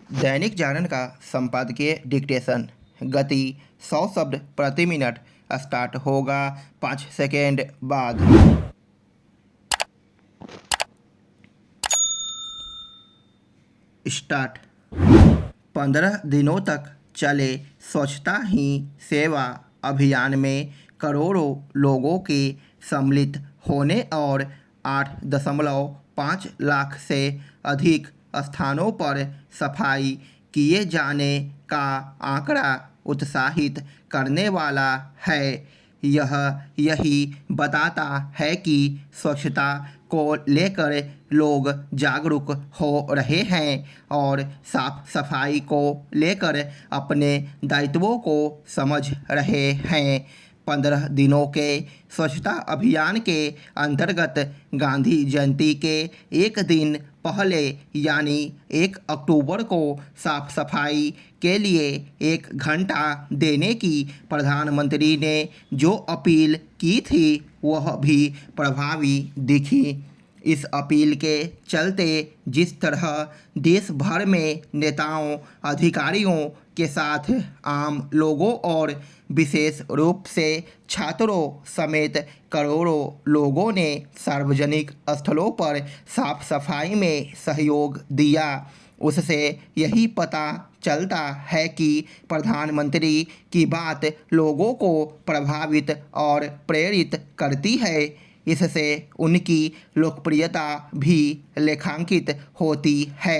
दैनिक जागरण का संपादकीय डिक्टेशन। गति 100 शब्द प्रति मिनट। स्टार्ट होगा 5 सेकेंड बाद। स्टार्ट। 15 दिनों तक चले स्वच्छता ही सेवा अभियान में करोड़ों लोगों के सम्मिलित होने और 8.5 लाख से अधिक स्थानों पर सफाई किए जाने का आंकड़ा उत्साहित करने वाला है। यह यही बताता है कि स्वच्छता को लेकर लोग जागरूक हो रहे हैं और साफ सफाई को लेकर अपने दायित्वों को समझ रहे हैं। 15 दिनों के स्वच्छता अभियान के अंतर्गत गांधी जयंती के एक दिन पहले यानी 1 अक्टूबर को साफ सफाई के लिए 1 घंटा देने की प्रधानमंत्री ने जो अपील की थी वह भी प्रभावी दिखी। इस अपील के चलते जिस तरह देश भर में नेताओं, अधिकारियों के साथ आम लोगों और विशेष रूप से छात्रों समेत करोड़ों लोगों ने सार्वजनिक स्थलों पर साफ सफाई में सहयोग दिया, उससे यही पता चलता है कि प्रधानमंत्री की बात लोगों को प्रभावित और प्रेरित करती है। इससे उनकी लोकप्रियता भी लेखांकित होती है।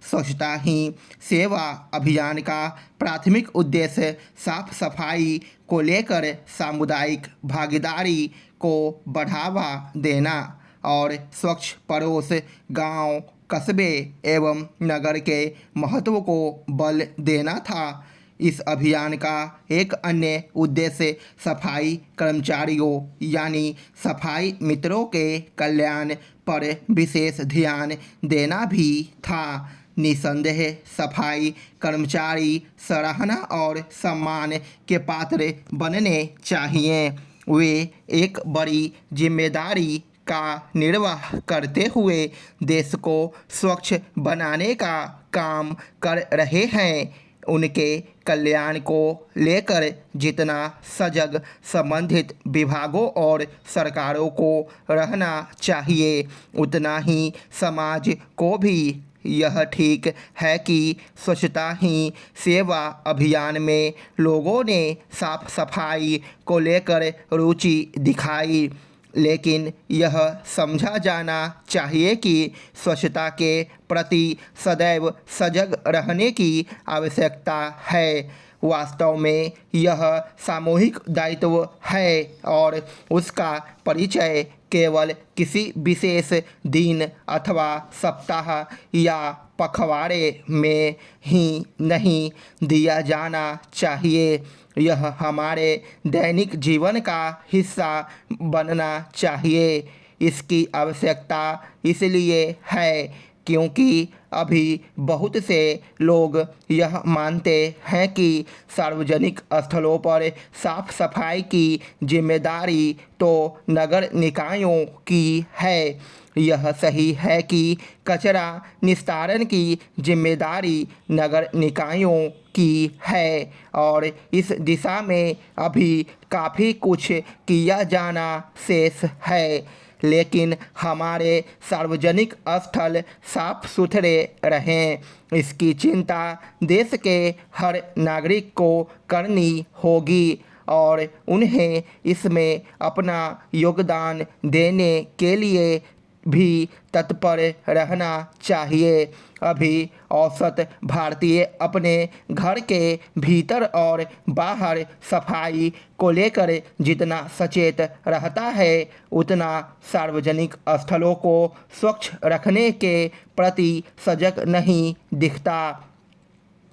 स्वच्छता ही सेवा अभियान का प्राथमिक उद्देश्य साफ सफाई को लेकर सामुदायिक भागीदारी को बढ़ावा देना और स्वच्छ पड़ोस, गांव, कस्बे एवं नगर के महत्व को बल देना था। इस अभियान का एक अन्य उद्देश्य सफाई कर्मचारियों यानी सफाई मित्रों के कल्याण पर विशेष ध्यान देना भी था। निसंदेह सफाई कर्मचारी सराहना और सम्मान के पात्र बनने चाहिए। वे एक बड़ी जिम्मेदारी का निर्वाह करते हुए देश को स्वच्छ बनाने का काम कर रहे हैं। उनके कल्याण को लेकर जितना सजग संबंधित विभागों और सरकारों को रहना चाहिए, उतना ही समाज को भी यह ठीक है कि स्वच्छता ही सेवा अभियान में लोगों ने साफ सफाई को लेकर रुचि दिखाई। लेकिन यह समझा जाना चाहिए कि स्वच्छता के प्रति सदैव सजग रहने की आवश्यकता है। वास्तव में यह सामूहिक दायित्व है और उसका परिचय केवल किसी विशेष दिन अथवा सप्ताह या पखवाड़े में ही नहीं दिया जाना चाहिए। यह हमारे दैनिक जीवन का हिस्सा बनना चाहिए। इसकी आवश्यकता इसलिए है क्योंकि अभी बहुत से लोग यह मानते हैं कि सार्वजनिक स्थलों पर साफ सफाई की जिम्मेदारी तो नगर निकायों की है। यह सही है कि कचरा निस्तारण की जिम्मेदारी नगर निकायों की है और इस दिशा में अभी काफ़ी कुछ किया जाना शेष है। लेकिन हमारे सार्वजनिक स्थल साफ सुथरे रहें, इसकी चिंता देश के हर नागरिक को करनी होगी और उन्हें इसमें अपना योगदान देने के लिए भी तत्पर रहना चाहिए। अभी औसत भारतीय अपने घर के भीतर और बाहर सफाई को लेकर जितना सचेत रहता है, उतना सार्वजनिक स्थलों को स्वच्छ रखने के प्रति सजग नहीं दिखता।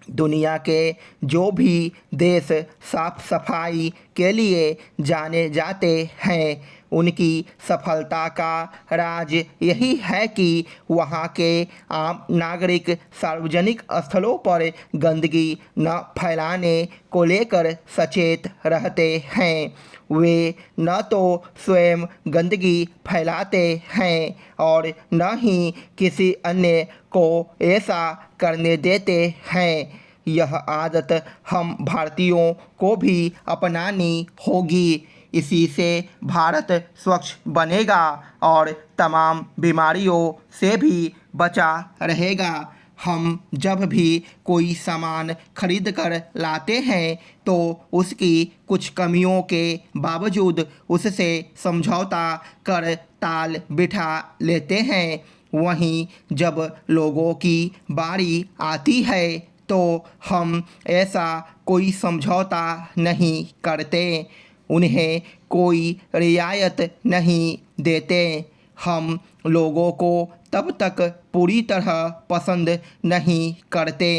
दुनिया के जो भी देश साफ सफाई के लिए जाने जाते हैं, उनकी सफलता का राज यही है कि वहाँ के आम नागरिक सार्वजनिक स्थलों पर गंदगी न फैलाने को लेकर सचेत रहते हैं। वे न तो स्वयं गंदगी फैलाते हैं और न ही किसी अन्य को ऐसा करने देते हैं। यह आदत हम भारतीयों को भी अपनानी होगी। इसी से भारत स्वच्छ बनेगा और तमाम बीमारियों से भी बचा रहेगा। हम जब भी कोई सामान खरीद कर लाते हैं तो उसकी कुछ कमियों के बावजूद उससे समझौता कर ताल बिठा लेते हैं। वहीं जब लोगों की बारी आती है तो हम ऐसा कोई समझौता नहीं करते, उन्हें कोई रियायत नहीं देते। हम लोगों को तब तक पूरी तरह पसंद नहीं करते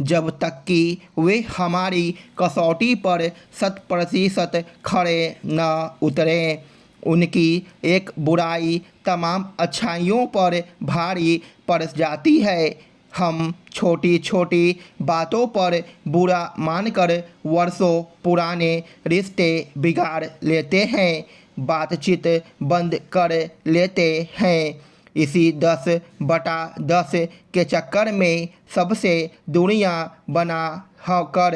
जब तक कि वे हमारी कसौटी पर 100% खड़े न उतरें। उनकी एक बुराई तमाम अच्छाइयों पर भारी पड़ जाती है। हम छोटी छोटी बातों पर बुरा मानकर वर्षों पुराने रिश्ते बिगाड़ लेते हैं, बातचीत बंद कर लेते हैं। इसी 10/10 के चक्कर में सबसे दूरियां बना कर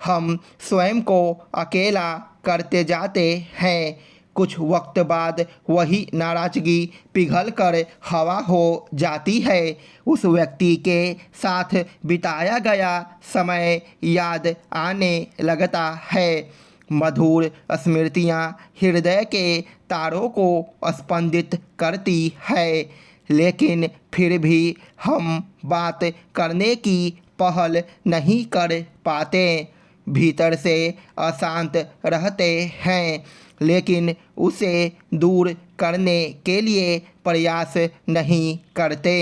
हम स्वयं को अकेला करते जाते हैं। कुछ वक्त बाद वही नाराज़गी पिघल कर हवा हो जाती है। उस व्यक्ति के साथ बिताया गया समय याद आने लगता है। मधुर स्मृतियाँ हृदय के तारों को स्पंदित करती है, लेकिन फिर भी हम बात करने की पहल नहीं कर पाते। भीतर से अशांत रहते हैं, लेकिन उसे दूर करने के लिए प्रयास नहीं करते।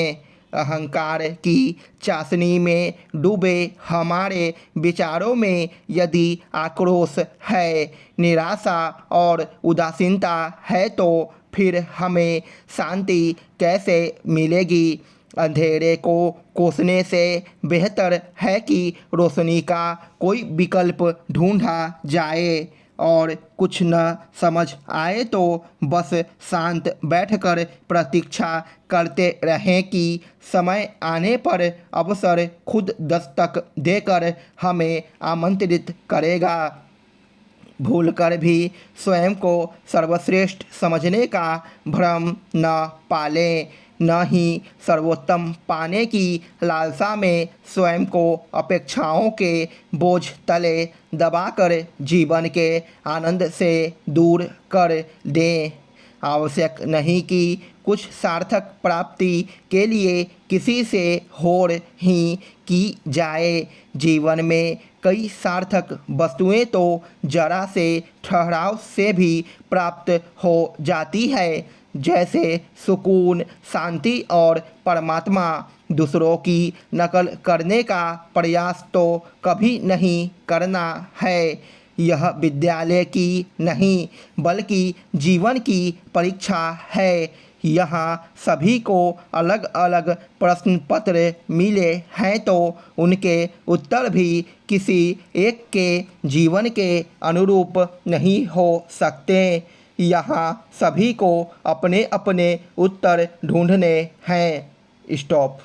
अहंकार की चाशनी में डूबे हमारे विचारों में यदि आक्रोश है, निराशा और उदासीनता है तो फिर हमें शांति कैसे मिलेगी। अंधेरे को कोसने से बेहतर है कि रोशनी का कोई विकल्प ढूंढा जाए, और कुछ न समझ आए तो बस शांत बैठकर प्रतीक्षा करते रहें कि समय आने पर अवसर खुद दस्तक देकर हमें आमंत्रित करेगा। भूलकर भी स्वयं को सर्वश्रेष्ठ समझने का भ्रम न पालें, न ही सर्वोत्तम पाने की लालसा में स्वयं को अपेक्षाओं के बोझ तले दबाकर जीवन के आनंद से दूर कर दें। आवश्यक नहीं कि कुछ सार्थक प्राप्ति के लिए किसी से होड़ ही की जाए। जीवन में कई सार्थक वस्तुएं तो जरा से ठहराव से भी प्राप्त हो जाती है, जैसे सुकून, शांति और परमात्मा। दूसरों की नकल करने का प्रयास तो कभी नहीं करना है। यह विद्यालय की नहीं बल्कि जीवन की परीक्षा है। यहाँ सभी को अलग अलग प्रश्न पत्र मिले हैं तो उनके उत्तर भी किसी एक के जीवन के अनुरूप नहीं हो सकते। यहाँ सभी को अपने अपने उत्तर ढूंढने हैं। स्टॉप।